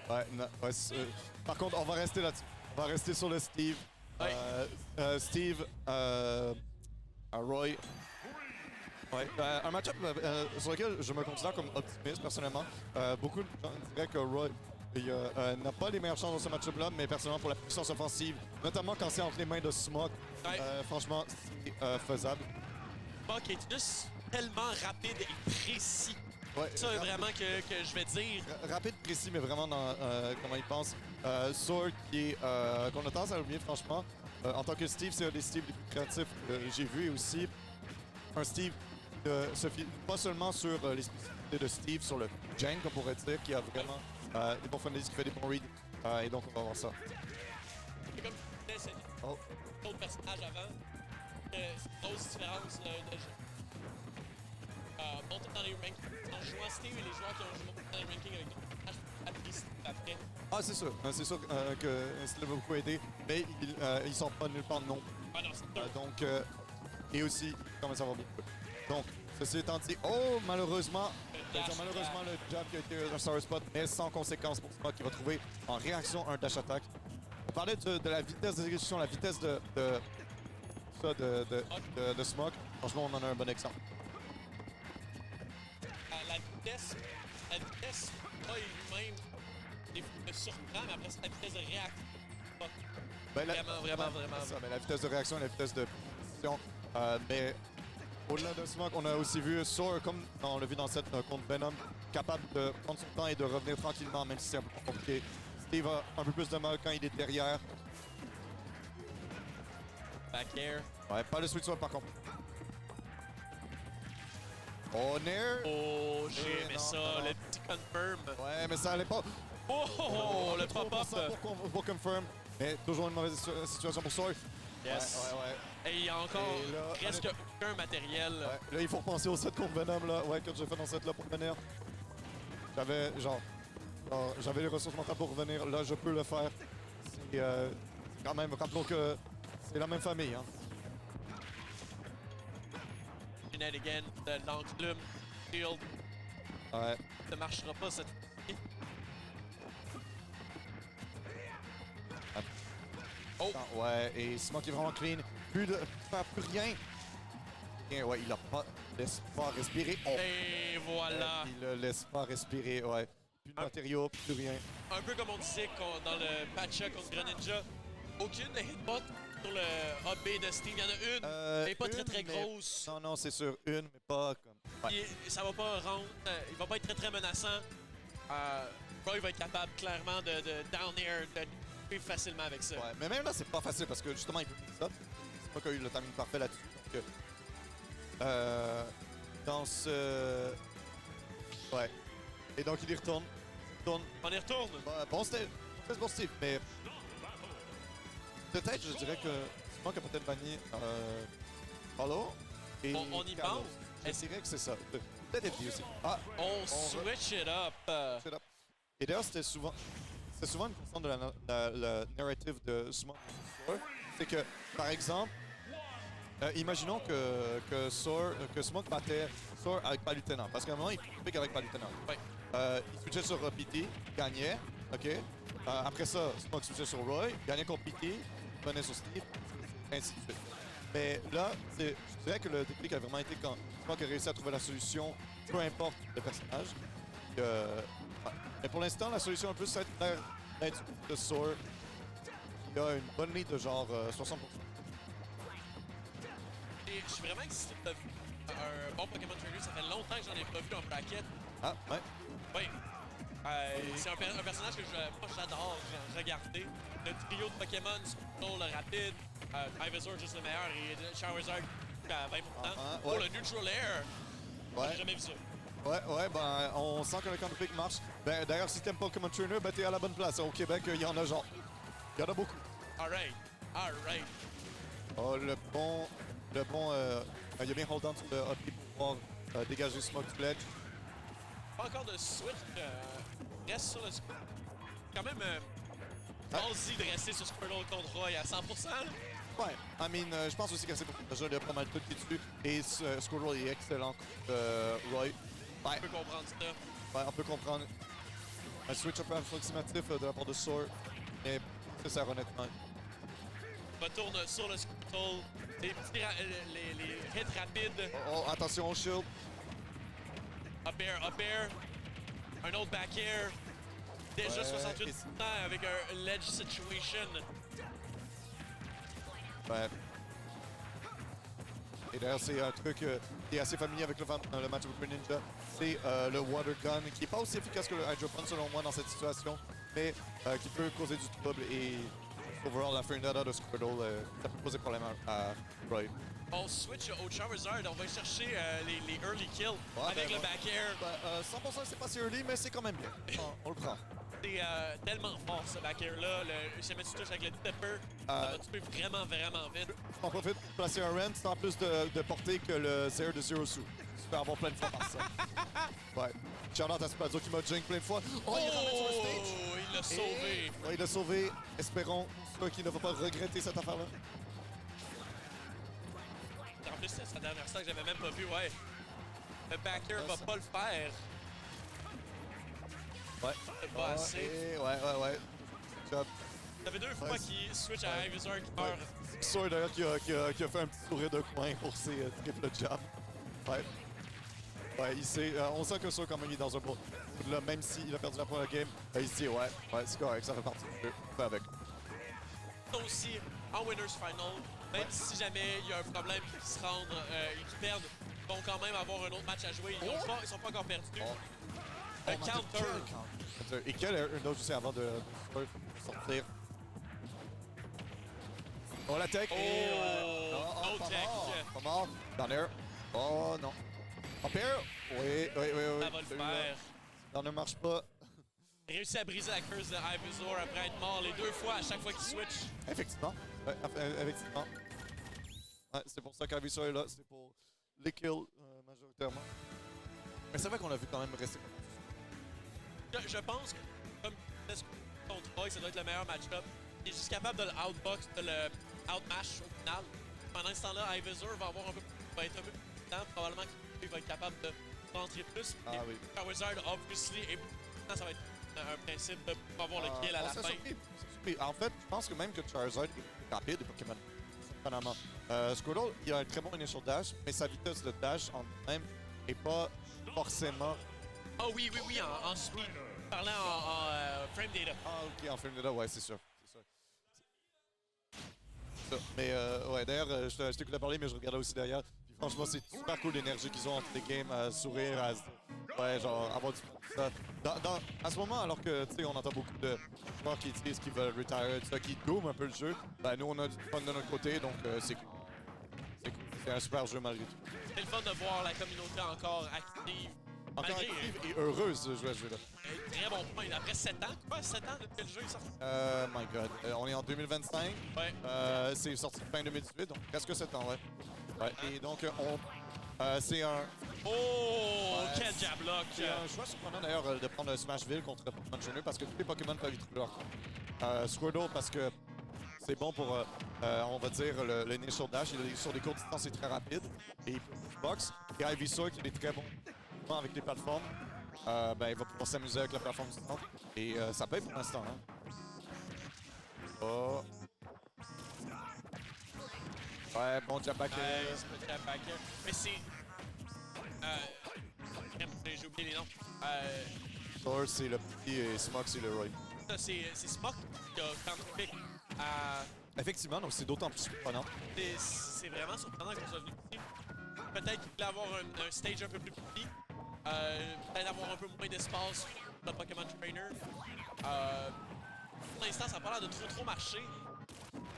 Ouais, non, ouais, par contre, on va rester là-dessus. On va rester sur le Steve. Ouais. Steve, Roy. Ouais, un match-up sur lequel je me considère comme optimiste personnellement. Beaucoup de gens diraient que Roy n'a pas les meilleures chances dans ce match-up-là, mais personnellement pour la puissance offensive, notamment quand c'est entre les mains de Smoke, Ouais. franchement, c'est faisable. Smoke est juste tellement rapide et précis. Ouais, C'est ça vraiment que je vais dire. Rapide, précis, mais vraiment dans comment il pense. Sword, qui est qu'on a tendance à l'oublier, franchement. En tant que Steve, c'est un des Steve les plus créatifs que j'ai vu, et aussi un Steve se fie pas seulement sur les spécificités de Steve, sur le Jane, qu'on pourrait dire, qui a vraiment des bons fundaisy, qui fait des bons reads. Et donc, on va voir ça. C'est comme tu disais, c'est Oh. d'autres personnages avant. C'est une grosse différence de jeu. Monter dans les rankings. En jouant Steve et les joueurs qui ont joué dans les rankings avec d'autres personnages, apprécient après. Ah, c'est sûr. C'est sûr que cela va beaucoup aider. Mais ils sont pas nulle part non. Ah non, c'est sûr. Donc, et aussi, comment ça va beaucoup. Donc, ceci étant dit, oh, malheureusement, malheureusement, le jab qui a été un star spot, mais sans conséquence pour Smoke qui va trouver en réaction un dash attack. On parlait de la vitesse d'exécution, la vitesse de Smoke. Franchement, on en a un bon exemple. La vitesse, pas lui-même, me surprend, mais après, c'est la vitesse de réaction. Ben, Vraiment. Ça, mais la vitesse de réaction et la vitesse de précision. Mais au-delà de Smoke, on a aussi vu Soar, comme on l'a vu dans cette contre Venom, capable de prendre son temps et de revenir tranquillement, même si c'est un peu plus compliqué. Steve a un peu plus de mal quand il est derrière. Back air. Ouais, pas le switch swap par contre. On air. Oh, j'ai aimé non, ça, non. le petit confirm. Ouais, mais ça allait pas. Oh, le pop-up. Pour confirm. Mais toujours une mauvaise situation pour Soar. Yes. Ouais. Et il y a encore Et là, presque aucun matériel. Ouais, là, il faut repenser au set contre Venom, là. Ouais, que j'ai fait dans ce set-là pour venir. J'avais, j'avais les ressources mentales pour revenir. Là, je peux le faire. C'est quand même, rappelons que c'est la même famille, hein. Shenanigan, de l'enclume, shield. Ouais. Ça ne marchera pas cette fois-ci. Oh! Ouais, et Smoke est vraiment clean. Plus rien. Et ouais, il laisse pas respirer. Oh. Et voilà! Il le laisse pas respirer, ouais. Plus de matériaux, plus rien. Un peu comme on disait dans le match contre Greninja, aucune hitbox sur le AB de Steve. Il y en a une, mais pas très grosse. Non, c'est sûr, une, mais pas comme... Ouais. Puis, ça va pas rendre, il va pas être très menaçant. Roy va être capable clairement de down air, de tuer facilement avec ça. Ouais, mais même là, c'est pas facile parce que justement, il peut mix up. C'est pas qu'il a eu le timing parfait là-dessus. Donc, dans ce... Ouais. Et donc, il y retourne. On y retourne! Bon, c'était pour Steve, mais... Peut-être, je dirais que Smoke a peut-être banni Hollow. Et On y Carlos. pense. Je dirais que c'est ça. Peut-être Eddie aussi. Ah, On switch it up! c'est là. Et d'ailleurs, c'était souvent une constante de la narrative de Smoke. C'est que, par exemple, imaginons que Smoke battait Soar avec Palutena. Parce qu'à un moment, il pique avec Palutena. Ouais. Il switchait sur PT, gagnait, OK? Après ça, Smoke switchait sur Roy, gagnait contre PT, venait sur Steve, ainsi de suite. Mais là, je dirais que le déclic a vraiment été quand Smoke a réussi à trouver la solution, peu importe le personnage. Ouais. Mais pour l'instant, la solution a plus être de Soar. Il a une bonne lead de genre 60%. Et je suis vraiment excité de vu un bon Pokémon Trainer. Ça fait longtemps que j'en ai pas vu en bracket. Ah, ouais. Oui. C'est un personnage que moi j'adore regarder. Le trio de Pokémon, Squirtle, le rapide, Ivysaur juste le meilleur et Charizard à 20%. Pour ouais. le Neutral Air, Ouais. j'ai jamais vu ça. Ouais, ben, on sent que le counterpick marche. Ben, d'ailleurs, si t'aimes Pokémon Trainer, ben, t'es à la bonne place. Au Québec, il y en a genre. Il y en a beaucoup. Alright. Oh, le bon. Il a bien hold on sur le hot pour pouvoir dégager Smoke du ledge. Pas encore de switch. Reste sur le Squirtle. Quand même, ballsy de rester sur Squirtle contre Roy à 100%. Là. Ouais, je pense aussi que c'est déjà il y a pas mal de trucs qui dessus. Et Squirtle est excellent contre Roy. Ouais. On peut comprendre ça. Ouais, on peut comprendre. Un switch un peu approximatif de la part de Sword. Mais c'est ça, honnêtement. Retourne sur le Squirtle. Les hits rapides. Oh, attention au shield. Up air. Un autre back air. Déjà Ouais, 68% avec un ledge situation. Ouais. Et d'ailleurs, c'est un truc qui est assez familier avec le match avec Greninja. C'est le Water Gun, qui n'est pas aussi efficace que le Hydro Punch selon moi dans cette situation, mais qui peut causer du trouble. Et overall, la Ferndada de Squirtle, ça peut poser problème à Roy. On switch au Charizard, on va chercher les early kills Ouais, avec ben, le back air. 100% c'est pas si early, mais c'est quand même bien. On le prend. C'est tellement fort ce back air-là. Jamais tu touches avec le Pepper, ça va tuer vraiment vite. On profite pour placer un Rent, c'est en plus de portée que le Zero de Zero Su. Tu peux avoir plein de fois par ça. Ouais. Shout-out à Spazio qui m'a jink plein de fois. Oh, il est rentré sur le stage! Il l'a sauvé. Ouais, il l'a sauvé. Espérons qu'il ne va pas regretter cette affaire-là. En plus, c'est sa dernière star que j'avais même pas vu, ouais. Le back air va pas le faire. Ouais. C'est pas assez. Ouais. Job. Ça fait deux fois qu'il switch à Ivysaur qui meurt. Sword d'ailleurs qui a fait un petit sourire de coin pour ses triple jabs. Ouais. Ouais, il sait, on sent que Sword quand même il est dans un bon. Là, même s'il a perdu la première game, il se dit ouais, c'est correct, ça fait partie du jeu. Fait avec. Aussi, en Winners Final, même si jamais il y a un problème qu'ils se rendent et qu'ils perdent, ils vont quand même avoir un autre match à jouer. Ils sont pas encore perdus. Un counter. Et quel un autre aussi avant de sortir. Oh la tech! No tech. Pas mort. Down air. Oh non. Up air? Oui. Ça va le faire. Down air marche pas. Réussi à briser la curse de Ivysaur après être mort les deux fois à chaque fois qu'il switch. Effectivement. Ouais, effectivement. Ouais, c'est pour ça qu'Ivysaur est là. C'est pour les kills majoritairement. Mais c'est vrai qu'on l'a vu quand même rester comme ça. Je pense que, comme contre Roy, ça doit être le meilleur match-up. Il est juste capable de le outbox, de le outmash au final. Pendant ce temps-là, Ivysaur va être un peu plus temps. Probablement qu'il va être capable de rentrer plus. Ah oui. Charizard, obviously, et ça va être un principe de pas avoir le kill à la fin. Surpris. En fait, je pense que même que Charizard est rapide, Pokémon. Surprenamment. Squirtle, il a un très bon initial dash, mais sa vitesse de dash en même n'est pas forcément. Oh oui, en speed. Parlant en frame data. Ah, ok, en frame data, ouais, c'est sûr. Ça. Mais ouais, d'ailleurs, je t'écoutais parler, mais je regardais aussi derrière. Puis franchement, c'est super cool l'énergie qu'ils ont entre les games, à sourire, ouais, genre, avoir du fun, ça. À ce moment, alors que, tu sais, on entend beaucoup de joueurs qui disent qu'ils veulent retire, tout ça, qui doom un peu le jeu, ben nous, on a du fun de notre côté, donc c'est cool. C'est cool. C'est un super jeu malgré tout. C'est le fun de voir la communauté encore active. Encore malgré, active et heureuse de jouer à ce jeu-là. Très bon point. Après 7 ans, quoi, 7 ans depuis que le jeu est sorti? My God. On est en 2025. Ouais. C'est sorti fin 2018, donc presque 7 ans, ouais. Ouais. Et donc, c'est un... Oh, quel jab lock! C'est un choix surprenant d'ailleurs de prendre Smashville contre Pokémon Junior parce que tous les Pokémon peuvent y trouver leur compte. Squirtle parce que c'est bon pour, on va dire, l'initial dash. Sur des courtes distances, c'est très rapide. Et il peut box. Et Ivysaur qui est très bon avec les plateformes. Ben, il va pouvoir s'amuser avec la plateforme du centre. Et ça paye pour l'instant. Hein. Oh. Ouais, bon jab back. Nice, petit jab back. Mais c'est... j'ai oublié les noms. Thor, c'est le petit et Smog, c'est le Roy. Ça, c'est Smok qui a counterpick à... Effectivement, donc c'est d'autant plus surprenant. C'est vraiment surprenant qu'on soit venu ici. Peut-être qu'il voulait avoir un stage un peu plus petit. Peut-être avoir un peu moins d'espace pour le Pokémon Trainer. Pour l'instant, ça n'a pas l'air de trop marcher.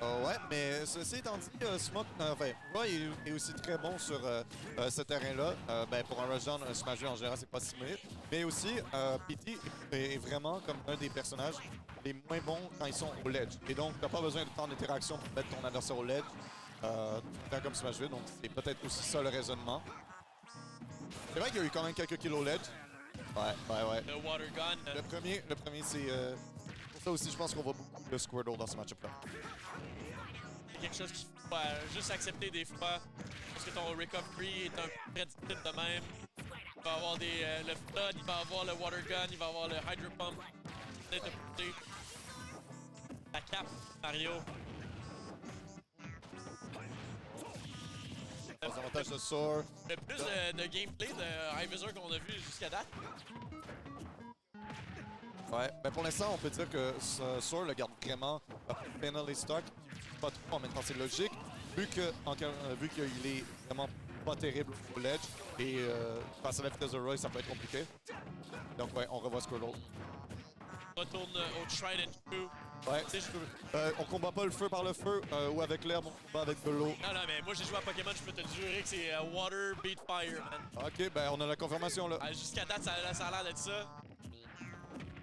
Ouais, mais ceci étant dit, Smoke, enfin, Roy est aussi très bon sur ce terrain-là. Ben, pour un rushdown, un smash en général, c'est pas si mauvais. Mais aussi, Pity est vraiment comme un des personnages les moins bons quand ils sont au ledge. Et donc, t'as pas besoin de temps d'interaction pour mettre ton adversaire au ledge, comme Smashville. Donc, c'est peut-être aussi ça le raisonnement. C'est vrai qu'il y a eu quand même quelques kills au ledge. Ouais. Le Water Gun. Le premier c'est... pour ça aussi, je pense qu'on voit beaucoup de Squirtle dans ce match-up-là. C'est quelque chose qu'il faut juste accepter des fois. Parce que ton recovery est un prédictif de même. Tu va avoir le flood, il va avoir le water gun, il va avoir le hydro pump. La cape, Mario. Les avantages de Soar. Le plus de gameplay de Ivisor qu'on a vu jusqu'à date. Ouais, mais pour l'instant, on peut dire que Soar le garde vraiment penalty stock. Pas trop en même temps, c'est logique. Vu qu'il est vraiment pas terrible au ledge et face à la vitesse de Roy, ça peut être compliqué. Donc ouais, on revoit Squirtle. On retourne au Trident Crew. Ouais, on combat pas le feu par le feu ou avec l'herbe, on combat avec de l'eau. Non, mais moi j'ai joué à Pokémon, je peux te le jurer que c'est Water Beat Fire, man. Ok, ben on a la confirmation là. Jusqu'à date, ça a l'air d'être ça.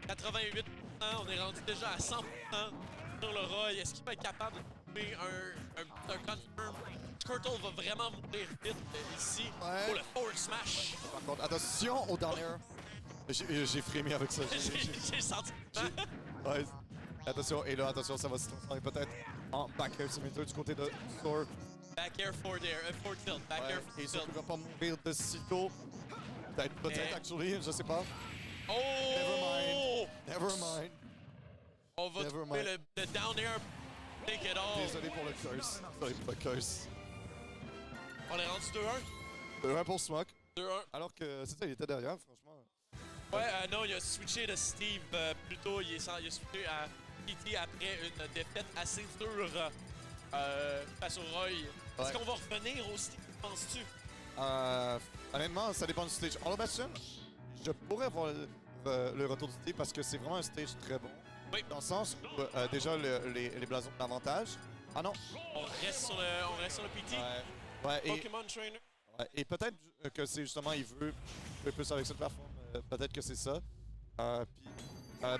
88%, on est rendu déjà à 100% sur le Roy. Est-ce qu'il va être capable de trouver un confirm? Squirtle va vraiment mourir vite ici. Ouais. Oh, le forward smash! Par contre, attention au down air. J'ai frémi avec ça. J'ai senti. Ouais. Attention, et là, attention, ça va se transformer peut-être en back air simulator du côté de Soar. Back air forward tilt. Back air forward Et Soar tilt. ne va pas mourir de sitôt. Peut-être, actually, je sais pas. Oh! Never mind. On va trouver le down air. Take it all. Désolé pour le curse. Désolé pour le curse. On est rendu 2-1. 2-1 pour Smoke. 2-1. Alors que, c'est ça, il était derrière, franchement. Ouais, non, il a switché de Steve plus tôt. Il a switché à PT après une défaite assez dure face au Roy. Est-ce qu'on va revenir au Steve, penses-tu? Honnêtement, ça dépend du stage. En Bastion, je pourrais voir le retour du Steve parce que c'est vraiment un stage très bon. Oui. Dans le sens où déjà les blasons ont l'avantage. Ah non. On reste sur le PT. Ouais, Pokémon Trainer. Ouais, et peut-être que c'est justement, il veut jouer plus avec cette plateforme. Peut-être que c'est ça.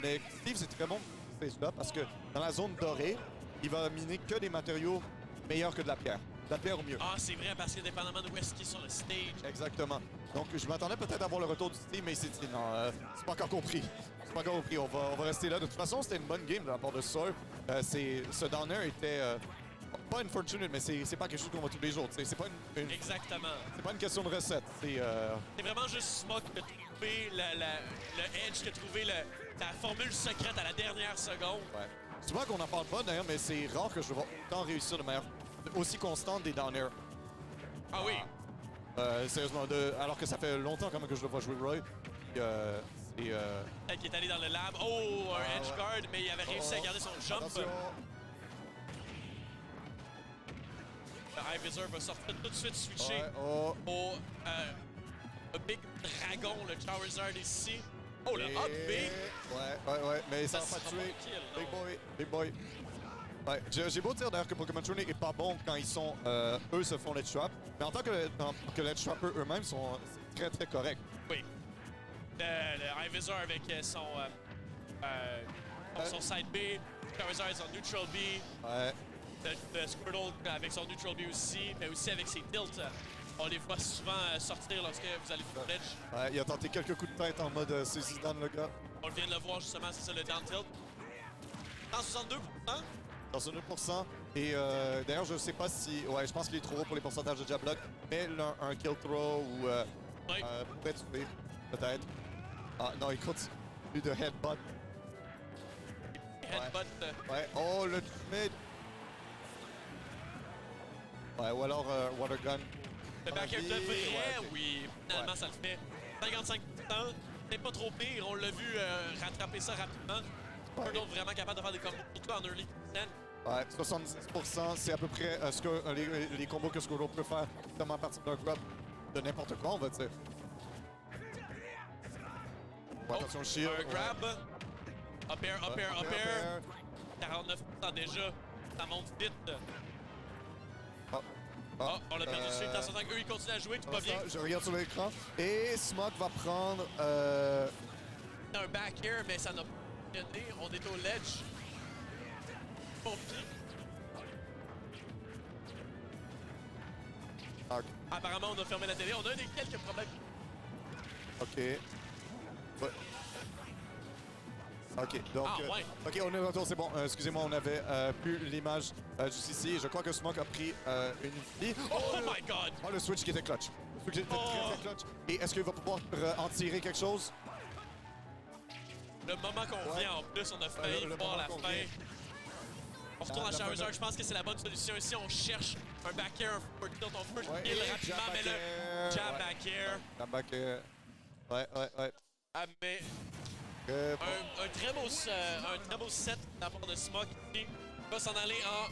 Mais Steve, c'est très bon ce stage-là parce que dans la zone dorée, il va miner que des matériaux meilleurs que de la pierre. De la pierre au mieux. Ah, c'est vrai, parce que dépendamment de où est-ce qu'il est sur le stage. Exactement. Donc, je m'attendais peut-être à voir le retour du Steve, mais il s'est dit non, c'est pas encore compris. C'est pas encore compris. On va rester là. De toute façon, c'était une bonne game de la part de Soar. Ce downer était pas une fortunate, mais c'est pas quelque chose qu'on voit tous les jours. C'est pas Exactement. C'est pas une question de recette. C'est vraiment juste Smoke qui a trouvé le edge, qui a trouvé la formule secrète à la dernière seconde. Ouais. Souvent qu'on n'en parle pas d'ailleurs, mais c'est rare que je vois autant réussir de manière aussi constante des down air. Ah oui. Sérieusement, alors que ça fait longtemps quand même que je le vois jouer Roy. Peut-être qu'il est allé dans le lab. Oh, un edge guard, mais il avait réussi à garder son jump. Attention. Le Ivisor va sortir tout de suite, switcher au Big Dragon, le Charizard ici. Oh, le Hot Big! Ouais, mais ça va pas sera tuer. pas kill, non. Big boy. Ouais, j'ai beau dire d'ailleurs que Pokémon Training est pas bon quand ils sont, eux se font Ledge Trap, mais en tant que Ledge Trapper eux-mêmes sont très très corrects. Oui. Le Ivisor avec son side B, Charizard est en neutral B. Ouais. Le Squirtle avec son neutral B aussi, mais aussi avec ses tilts. On les voit souvent sortir lorsque vous allez faire Ledge. Ouais, il a tenté quelques coups de tête en mode Suzy Dan, le gars. On vient de le voir justement, c'est ça le down tilt. Dans 62%. Dans 2%. Et d'ailleurs, je sais pas si. Ouais, je pense qu'il est trop haut pour les pourcentages de jab block, mais un kill throw ou. Oui. Pourrait tuer, peut-être. Ah non, il continue de headbutt. Headbutt. Ouais, oh le mid. Ouais, ou alors water gun. Le back air devrait, ouais, okay. oui, finalement ça le fait. 55%, c'est pas trop pire, on l'a vu rattraper ça rapidement. Squirtle vraiment capable de faire des combos, surtout en early season. Ouais, 70%, c'est à peu près ce que les combos que Squirtle peut faire, notamment à partir d'un grab de n'importe quoi, on va dire. Ouais, attention, shield. Un grab. Up air. 49% déjà. Ça monte vite. On l'a perdu suite à 65. Eux, ils continuent à jouer, tout va bien. Je regarde sur l'écran. Et Smoke va prendre... Un back air, mais ça n'a pas donné. On est au ledge. Apparemment, on a fermé la télé. On a eu quelques problèmes. OK. Ouais. OK, donc... ouais. OK, on est de retour, c'est bon. Excusez-moi, on avait plus l'image juste ici. Je crois que Smoke a pris une vie. Oh my God! Oh, le switch qui était clutch. Le Très, très clutch. Et est-ce qu'il va pouvoir en tirer quelque chose? Le moment qu'on vient, en plus, on a failli voir la fin. On retourne à Charizard, je pense que c'est la bonne solution ici. On cherche un back air, un forward tilt, on peut kill rapidement, mais là, jab back air. Jab back air. Ouais. Ah, mais un très beau set de la part de Smoke ici. Il va s'en aller en